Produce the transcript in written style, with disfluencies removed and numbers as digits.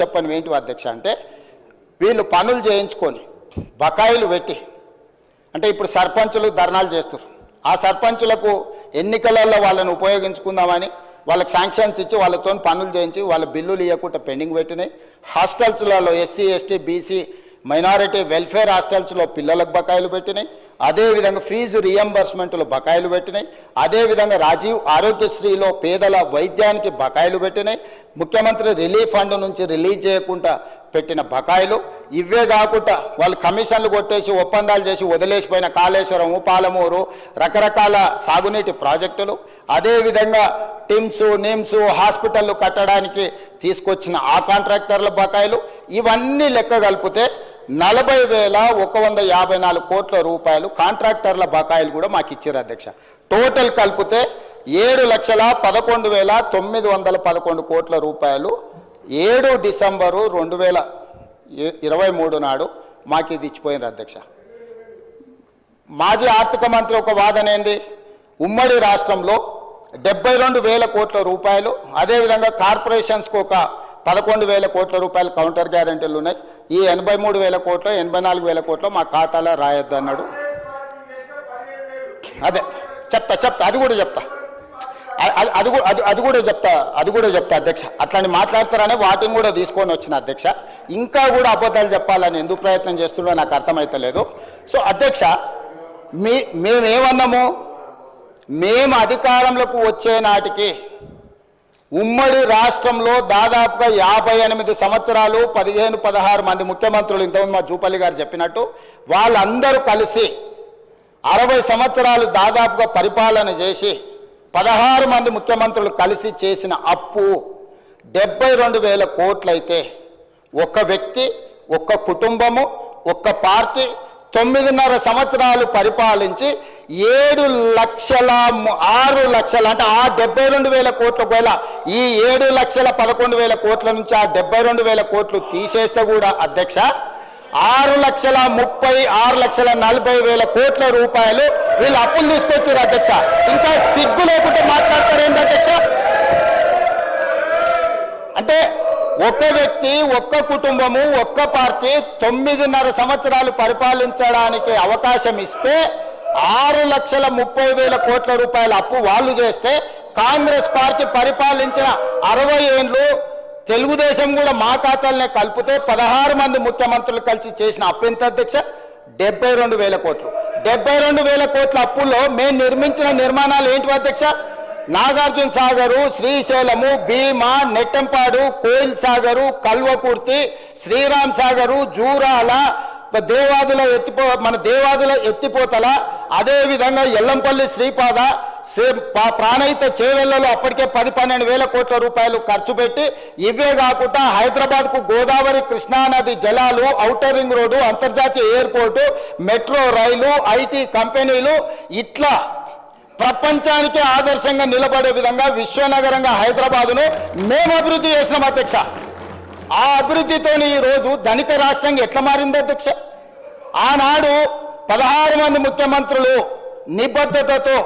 చెప్పని ఏంటి అధ్యక్ష అంటే వీళ్ళు పనులు చేయించుకొని బకాయిలు పెట్టి అంటే ఇప్పుడు సర్పంచులు ధర్నాలు చేస్తారు ఆ సర్పంచులకు ఎన్నికలలో వాళ్ళని ఉపయోగించుకుందామని వాళ్ళకి శాంక్షన్స్ ఇచ్చి వాళ్ళతో పనులు చేయించి వాళ్ళ బిల్లులు ఇవ్వకుండా పెండింగ్ పెట్టినాయి హాస్టల్స్లలో SC ST BC minority welfare హాస్టల్స్లో పిల్లలకు బకాయిలు పెట్టినాయి అదేవిధంగా ఫీజు రియంబర్స్మెంట్లు బకాయిలు పెట్టినాయి అదేవిధంగా రాజీవ్ ఆరోగ్యశ్రీలో పేదల వైద్యానికి బకాయిలు పెట్టినాయి ముఖ్యమంత్రి రిలీఫ్ ఫండ్ నుంచి రిలీజ్ చేయకుండా పెట్టిన బకాయిలు ఇవే కాకుండా వాళ్ళు కమిషన్లు కొట్టేసి ఒప్పందాలు చేసి వదిలేసిపోయిన కాళేశ్వరం పాలమూరు రకరకాల సాగునీటి ప్రాజెక్టులు అదేవిధంగా టిమ్స్ నిమ్స్ హాస్పిటళ్ళు కట్టడానికి తీసుకొచ్చిన ఆ కాంట్రాక్టర్ల బకాయిలు ఇవన్నీ లెక్క కలిపితే 40,154 కోట్ల రూపాయలు కాంట్రాక్టర్ల బకాయిలు కూడా మాకు ఇచ్చారు అధ్యక్ష టోటల్ కలిపితే 7,11,911 కోట్ల రూపాయలు 7 డిసెంబరు 2023 నాడు మాకు ఇది ఇచ్చిపోయినారు అధ్యక్ష మాజీ ఆర్థిక మంత్రి ఒక వాదన ఏంది ఉమ్మడి రాష్ట్రంలో 72,000 కోట్ల రూపాయలు అదేవిధంగా కార్పొరేషన్స్కి ఒక 11,000 కోట్ల రూపాయలు కౌంటర్ గ్యారెంటీలు ఉన్నాయి ఈ 83,000 కోట్లు 84,000 కోట్లు మా ఖాతాలో రాయొద్దు అన్నాడు అదే చెప్తా అది కూడా చెప్తా అది కూడా చెప్తా అధ్యక్ష అట్లాంటి మాట్లాడతారనే వాటిని కూడా తీసుకొని వచ్చిన అధ్యక్ష ఇంకా కూడా అబద్ధాలు చెప్పాలని ఎందుకు ప్రయత్నం చేస్తుండో నాకు అర్థమైతలేదు సో అధ్యక్ష మేమేమన్నాము మేము అధికారంలోకి వచ్చే నాటికి ఉమ్మడి రాష్ట్రంలో దాదాపుగా 58 సంవత్సరాలు 15-16 మంది ముఖ్యమంత్రులు ఇంతకుముందు మా జూపల్లి గారు చెప్పినట్టు వాళ్ళందరూ కలిసి 60 సంవత్సరాలు దాదాపుగా పరిపాలన చేసి 16 మంది ముఖ్యమంత్రులు కలిసి చేసిన అప్పు 72,000 కోట్లు అయితే ఒక్క వ్యక్తి ఒక్క కుటుంబము ఒక్క పార్టీ 9.5 సంవత్సరాలు పరిపాలించి 6 లక్షల అంటే ఆ 72,000 కోట్ల వేల ఈ 7,11,000 కోట్ల నుంచి ఆ 72,000 కోట్లు తీసేస్తే కూడా అధ్యక్ష 6,40,000 కోట్ల రూపాయలు వీళ్ళు అప్పులు తీసుకొచ్చారు అధ్యక్ష ఇంకా సిగ్గు లేకుంటే మాట్లాడతారేంటి అధ్యక్ష అంటే ఒక్క వ్యక్తి ఒక్క కుటుంబము ఒక్క పార్టీ 9.5 సంవత్సరాలు పరిపాలించడానికి అవకాశం ఇస్తే 6,30,000 కోట్ల రూపాయల అప్పు వాళ్ళు చేస్తే కాంగ్రెస్ పార్టీ పరిపాలించిన 60 ఏళ్ళు తెలుగుదేశం కూడా మా ఖాతాలనే కలిపితే 16 మంది ముఖ్యమంత్రులు కలిసి చేసిన అప్పు ఎంత అధ్యక్ష 72,000 కోట్లు 72,000 కోట్ల అప్పుల్లో మేము నిర్మించిన నిర్మాణాలు ఏంటి అధ్యక్ష నాగార్జున సాగరు శ్రీశైలము భీమా నెట్టంపాడు కోయిల్ సాగరు కల్వకుర్తి శ్రీరామ్ సాగరు జూరాల మన దేవాదుల ఎత్తిపోతల అదేవిధంగా ఎల్లంపల్లి శ్రీపాద ప్రాణహిత చేవెళ్లలో అప్పటికే 10-12,000 కోట్ల రూపాయలు ఖర్చు పెట్టి ఇవే కాకుండా హైదరాబాద్కు గోదావరి కృష్ణానది జలాలు ఔటర్ రింగ్ రోడ్డు అంతర్జాతీయ ఎయిర్పోర్టు మెట్రో రైలు ఐటీ కంపెనీలు ఇట్లా ప్రపంచానికి ఆదర్శంగా నిలబడే విధంగా విశ్వనగరంగా హైదరాబాదును మేము అభివృద్ధి చేసినాం అధ్యక్ష ఆ అభివృద్ధితో ఈరోజు ధనిక రాష్ట్రంగా ఎట్లా మారింది అధ్యక్ష ఆనాడు 16 మంది ముఖ్యమంత్రులు నిబద్ధతతో